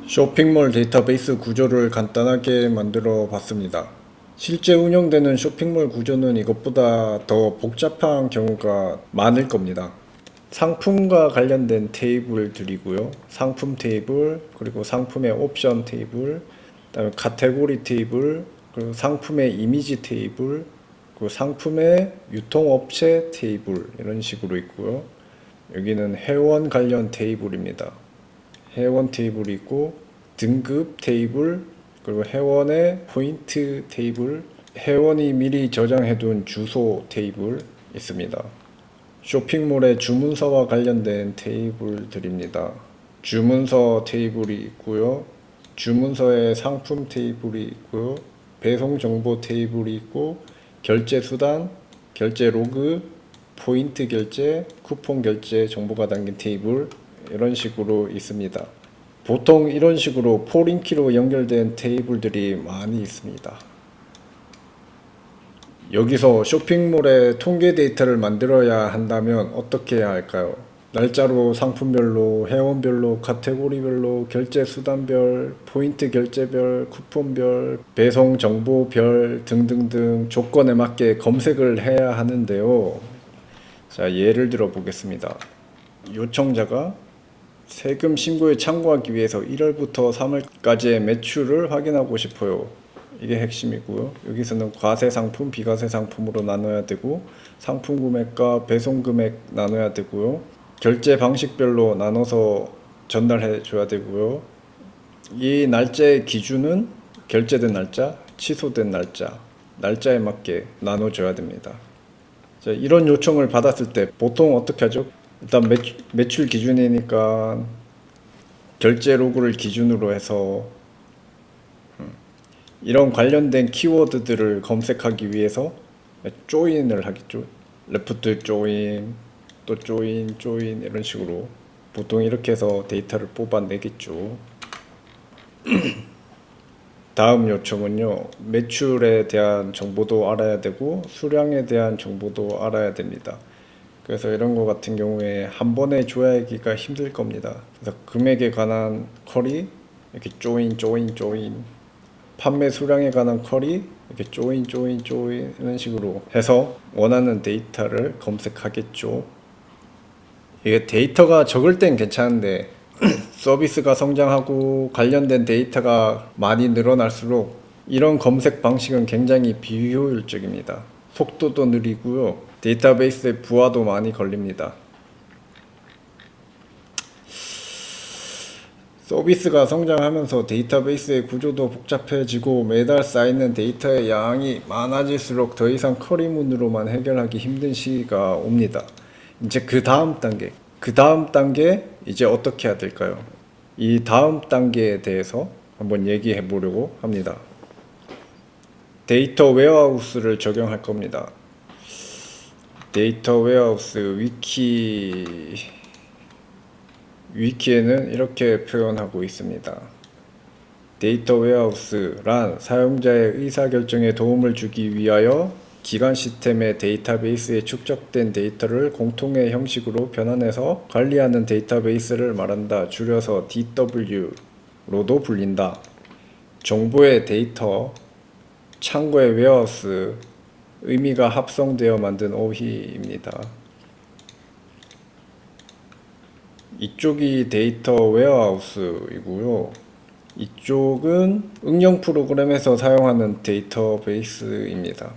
쇼핑몰 데이터베이스 구조를 간단하게 만들어 봤습니다. 실제 운영되는 쇼핑몰 구조는 이것보다 더 복잡한 경우가 많을 겁니다. 상품과 관련된 테이블들이고요. 상품 테이블, 그리고 상품의 옵션 테이블, 그다음에 카테고리 테이블, 그리고 상품의 이미지 테이블, 그리고 상품의 유통업체 테이블 이런 식으로 있고요. 여기는 회원 관련 테이블입니다. 회원 테이블이 있고 등급 테이블, 그리고 회원의 포인트 테이블, 회원이 미리 저장해둔 주소 테이블 있습니다. 쇼핑몰의 주문서와 관련된 테이블들입니다. 주문서 테이블이 있고요. 주문서에 상품 테이블이 있고요. 배송 정보 테이블이 있고, 결제 수단, 결제 로그, 포인트 결제, 쿠폰 결제 정보가 담긴 테이블 이런 식으로 있습니다. 보통 이런 식으로 포링키로 연결된 테이블들이 많이 있습니다. 여기서 쇼핑몰의 통계 데이터를 만들어야 한다면 어떻게 해야 할까요? 날짜로 상품별로, 회원별로, 카테고리별로, 결제 수단별, 포인트 결제별, 쿠폰별, 배송 정보별 등등등 조건에 맞게 검색을 해야 하는데요. 자, 예를 들어 보겠습니다. 요청자가 세금 신고에 참고하기 위해서 1월부터 3월까지의 매출을 확인하고 싶어요. 이게 핵심이고요. 여기서는 과세 상품, 비과세 상품으로 나눠야 되고, 상품 금액과 배송 금액 나눠야 되고요. 결제 방식별로 나눠서 전달해 줘야 되고요. 이 날짜의 기준은 결제된 날짜, 취소된 날짜, 날짜에 맞게 나눠줘야 됩니다. 자, 이런 요청을 받았을 때 보통 어떻게 하죠? 일단 매출 기준이니까 결제 로그를 기준으로 해서 이런 관련된 키워드들을 검색하기 위해서 조인을 하겠죠. 레프트 조인, 또 조인 이런 식으로 보통 이렇게 해서 데이터를 뽑아내겠죠. 다음 요청은요, 매출에 대한 정보도 알아야 되고 수량에 대한 정보도 알아야 됩니다. 그래서 이런 거 같은 경우에 한 번에 줘야하기가 힘들 겁니다. 그래서 금액에 관한 쿼리 이렇게 조인 판매 수량에 관한 쿼리 이렇게 조인 이런 식으로 해서 원하는 데이터를 검색하겠죠. 이게 데이터가 적을 땐 괜찮은데 서비스가 성장하고 관련된 데이터가 많이 늘어날수록 이런 검색 방식은 굉장히 비효율적입니다. 속도도 느리고요. 데이터베이스의 부하도 많이 걸립니다. 서비스가 성장하면서 데이터베이스의 구조도 복잡해지고 매달 쌓이는 데이터의 양이 많아질수록 더 이상 쿼리문으로만 해결하기 힘든 시기가 옵니다. 이제 그 다음 단계 이제 어떻게 해야 될까요? 이 다음 단계에 대해서 한번 얘기해 보려고 합니다. 데이터 웨어하우스를 적용할 겁니다. 데이터 웨어하우스 위키에는 이렇게 표현하고 있습니다. 데이터 웨어하우스란 사용자의 의사결정에 도움을 주기 위하여 기관 시스템의 데이터베이스에 축적된 데이터를 공통의 형식으로 변환해서 관리하는 데이터베이스를 말한다. 줄여서 DW로도 불린다. 정보의 데이터, 창고의 웨어하우스, 의미가 합성되어 만든 오희입니다. 이쪽이 데이터 웨어하우스이고요. 이쪽은 응용 프로그램에서 사용하는 데이터베이스입니다.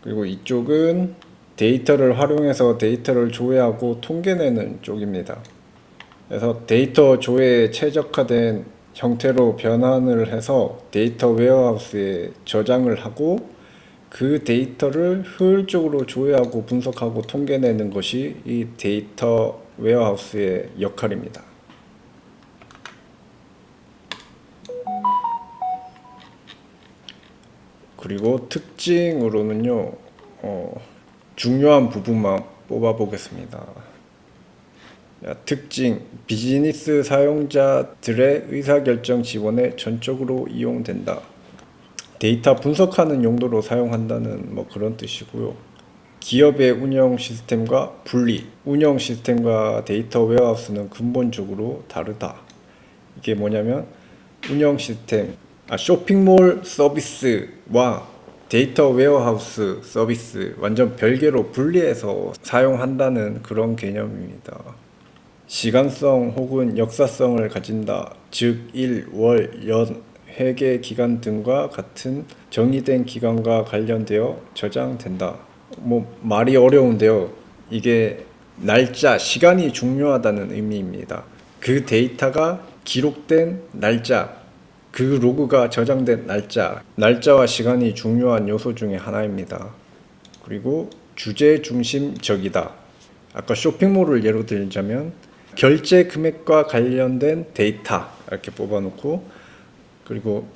그리고 이쪽은 데이터를 활용해서 데이터를 조회하고 통계내는 쪽입니다. 그래서 데이터 조회에 최적화된 형태로 변환을 해서 데이터 웨어하우스에 저장을 하고 그 데이터를 효율적으로 조회하고 분석하고 통계내는 것이 이 데이터 웨어하우스의 역할입니다. 그리고 특징으로는요, 중요한 부분만 뽑아 보겠습니다. 특징, 비즈니스 사용자들의 의사결정 지원에 전적으로 이용된다. 데이터 분석하는 용도로 사용한다는 그런 뜻이고요. 기업의 운영 시스템과 분리, 운영 시스템과 데이터 웨어하우스는 근본적으로 다르다. 이게 뭐냐면 운영 시스템, 쇼핑몰 서비스와 데이터 웨어하우스 서비스 완전 별개로 분리해서 사용한다는 그런 개념입니다. 시간성 혹은 역사성을 가진다. 즉, 일, 월, 연, 회계 기간 등과 같은 정의된 기간과 관련되어 저장된다. 말이 어려운데요. 이게 날짜, 시간이 중요하다는 의미입니다. 그 데이터가 기록된 날짜, 그 로그가 저장된 날짜와 시간이 중요한 요소 중에 하나입니다. 그리고 주제 중심적이다. 아까 쇼핑몰을 예로 들자면 결제 금액과 관련된 데이터 이렇게 뽑아놓고, 그리고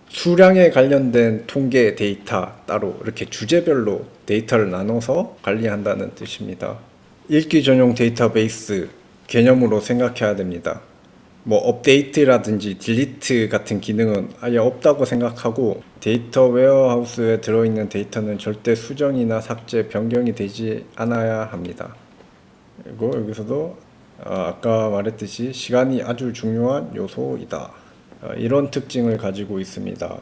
수량에 관련된 통계 데이터 따로 이렇게 주제별로 데이터를 나눠서 관리한다는 뜻입니다. 읽기 전용 데이터베이스 개념으로 생각해야 됩니다. 업데이트라든지 딜리트 같은 기능은 아예 없다고 생각하고, 데이터 웨어하우스에 들어있는 데이터는 절대 수정이나 삭제, 변경이 되지 않아야 합니다. 그리고 여기서도 아까 말했듯이 시간이 아주 중요한 요소이다. 이런 특징을 가지고 있습니다.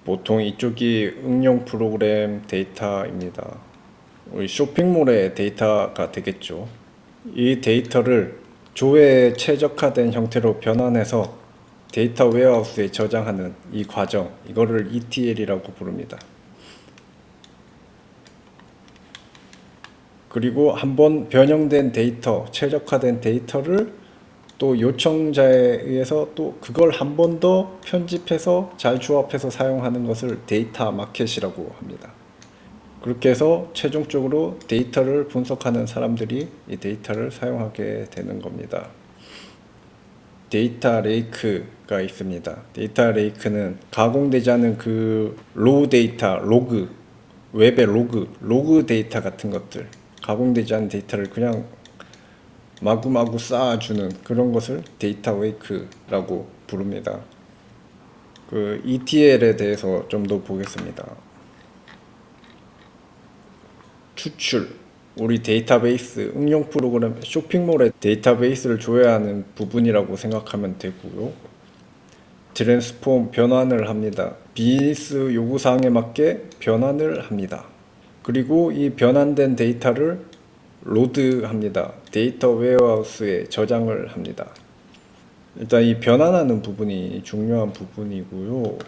보통 이쪽이 응용 프로그램 데이터입니다. 우리 쇼핑몰의 데이터가 되겠죠. 이 데이터를 조회에 최적화된 형태로 변환해서 데이터 웨어하우스에 저장하는 이 과정, 이거를 ETL이라고 부릅니다. 그리고 한번 변형된 데이터, 최적화된 데이터를 또 요청자에 의해서 또 그걸 한 번 더 편집해서 잘 조합해서 사용하는 것을 데이터 마켓이라고 합니다. 그렇게 해서 최종적으로 데이터를 분석하는 사람들이 이 데이터를 사용하게 되는 겁니다. 데이터 레이크가 있습니다. 데이터 레이크는 가공되지 않은 그 로우 데이터, 로그, 웹의 로그 데이터 같은 것들, 가공되지 않은 데이터를 그냥 마구마구 쌓아주는 그런 것을 데이터 웨이크라고 부릅니다. 그 ETL에 대해서 좀 더 보겠습니다. 추출, 우리 데이터베이스, 응용 프로그램, 쇼핑몰의 데이터베이스를 조회하는 부분이라고 생각하면 되고요. 트랜스폼, 변환을 합니다. 비즈니스 요구사항에 맞게 변환을 합니다. 그리고 이 변환된 데이터를 로드합니다. 데이터 웨어하우스에 저장을 합니다. 일단 이 변환하는 부분이 중요한 부분이고요.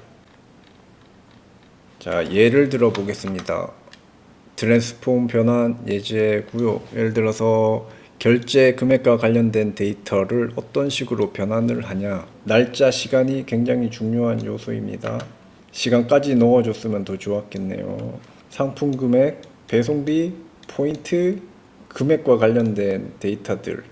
자, 예를 들어 보겠습니다. 트랜스폼 변환 예제고요. 예를 들어서 결제 금액과 관련된 데이터를 어떤 식으로 변환을 하냐. 날짜, 시간이 굉장히 중요한 요소입니다. 시간까지 넣어줬으면 더 좋았겠네요. 상품 금액, 배송비, 포인트, 금액과 관련된 데이터들이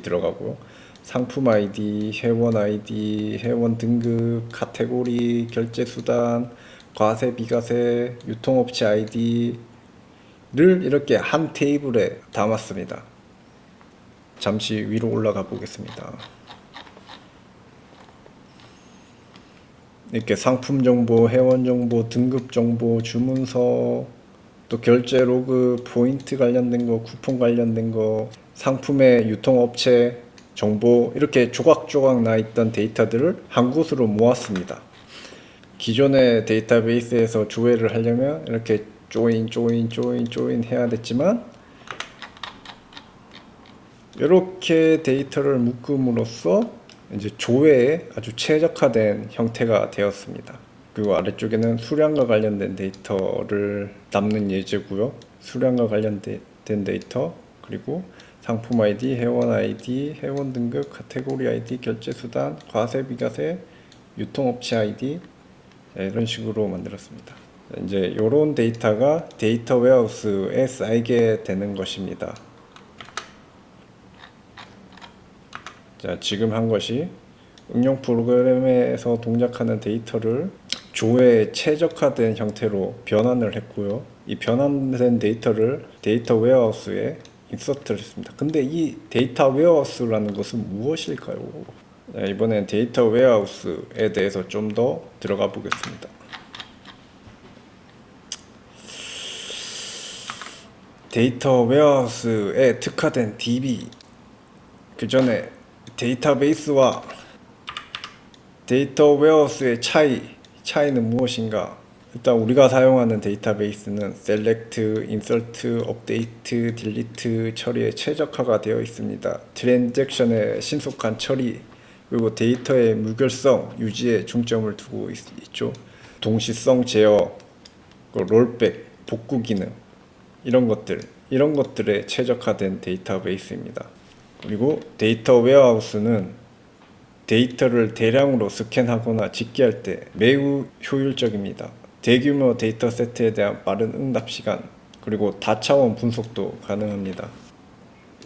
들어가고요. 상품 아이디, 회원 아이디, 회원 등급, 카테고리, 결제 수단, 과세, 비과세, 유통업체 아이디를 이렇게 한 테이블에 담았습니다. 잠시 위로 올라가 보겠습니다. 이렇게 상품 정보, 회원 정보, 등급 정보, 주문서, 또 결제 로그, 포인트 관련된 거, 쿠폰 관련된 거, 상품의 유통업체 정보, 이렇게 조각조각 나 있던 데이터들을 한 곳으로 모았습니다. 기존의 데이터베이스에서 조회를 하려면 이렇게 조인 해야 됐지만, 이렇게 데이터를 묶음으로써 이제 조회에 아주 최적화된 형태가 되었습니다. 그리고 아래쪽에는 수량과 관련된 데이터를 담는 예제고요. 수량과 관련된 데이터, 그리고 상품 아이디, 회원 아이디, 회원 등급, 카테고리 아이디, 결제 수단, 과세, 비과세, 유통업체 아이디, 이런 식으로 만들었습니다. 이제 이런 데이터가 데이터 웨어하우스에 쌓이게 되는 것입니다. 자, 지금 한 것이 응용 프로그램에서 동작하는 데이터를 조회에 최적화된 형태로 변환을 했고요. 이 변환된 데이터를 데이터 웨어하우스에 인서트를 했습니다. 근데 이 데이터 웨어하우스라는 것은 무엇일까요? 자, 이번엔 데이터 웨어하우스에 대해서 좀 더 들어가 보겠습니다. 데이터 웨어하우스에 특화된 DB, 그 전에 데이터베이스와 데이터 웨어하우스의 차이는 무엇인가? 일단 우리가 사용하는 데이터베이스는 셀렉트, 인서트, 업데이트, 딜리트 처리에 최적화가 되어 있습니다. 트랜잭션의 신속한 처리, 그리고 데이터의 무결성 유지에 중점을 두고 있죠. 동시성 제어, 롤백, 복구 기능 이런 것들에 최적화된 데이터베이스입니다. 그리고 데이터 웨어하우스는 데이터를 대량으로 스캔하거나 집계할 때 매우 효율적입니다. 대규모 데이터 세트에 대한 빠른 응답 시간, 그리고 다차원 분석도 가능합니다.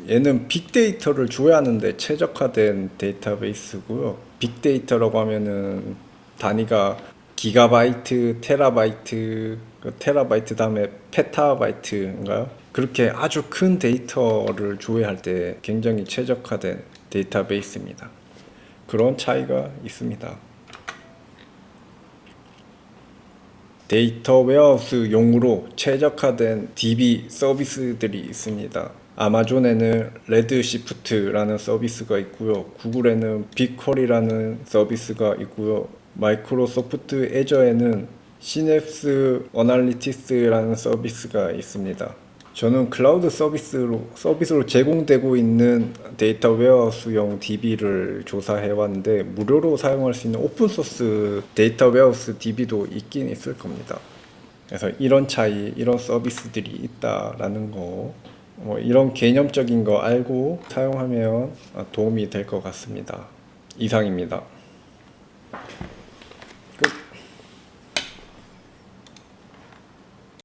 얘는 빅데이터를 조회하는 데 최적화된 데이터베이스고요. 빅데이터라고 하면은 단위가 기가바이트, 테라바이트, 테라바이트 다음에 페타바이트인가요? 그렇게 아주 큰 데이터를 조회할 때 굉장히 최적화된 데이터베이스입니다. 그런 차이가 있습니다. 데이터 웨어하우스용으로 최적화된 DB 서비스들이 있습니다. 아마존에는 레드시프트라는 서비스가 있고요. 구글에는 빅쿼리라는 서비스가 있고요. 마이크로소프트 애저에는 시냅스 어널리티스라는 서비스가 있습니다. 저는 클라우드 서비스로 제공되고 있는 데이터 웨어하우스용 DB를 조사해 왔는데 무료로 사용할 수 있는 오픈소스 데이터 웨어하우스 DB도 있긴 있을 겁니다. 그래서 이런 차이, 이런 서비스들이 있다라는 거, 이런 개념적인 거 알고 사용하면 도움이 될 것 같습니다. 이상입니다.